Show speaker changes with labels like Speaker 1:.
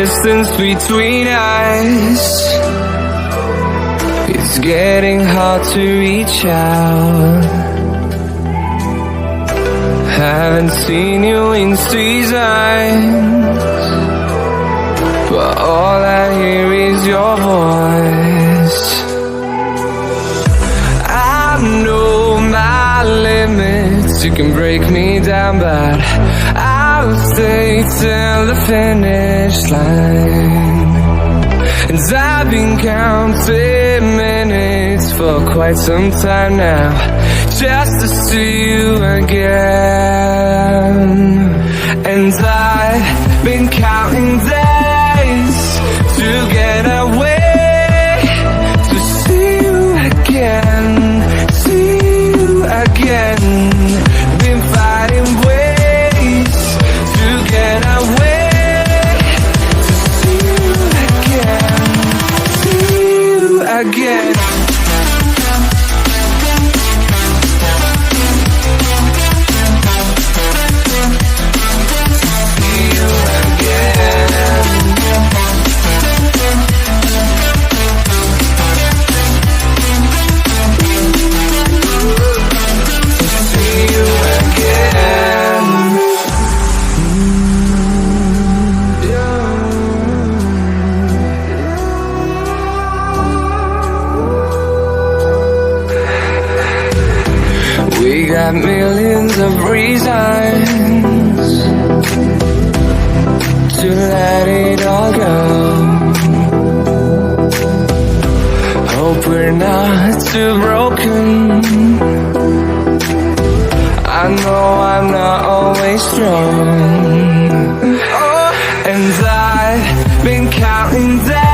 Speaker 1: distance between us. It's getting hard to reach out. Haven't seen you in seasons, but all I hear is your voice. I know my limits, you can break me down, but I'll stay till the finish line. And I've been counting minutes for quite some time now, just to see you again. And I've been counting days to get away, to see you again, see you again. Been fighting ways to get away, to see you again, see you again. We got millions of reasons to let it all go. Hope we're not too broken. I know I'm not always strong. And I've been counting down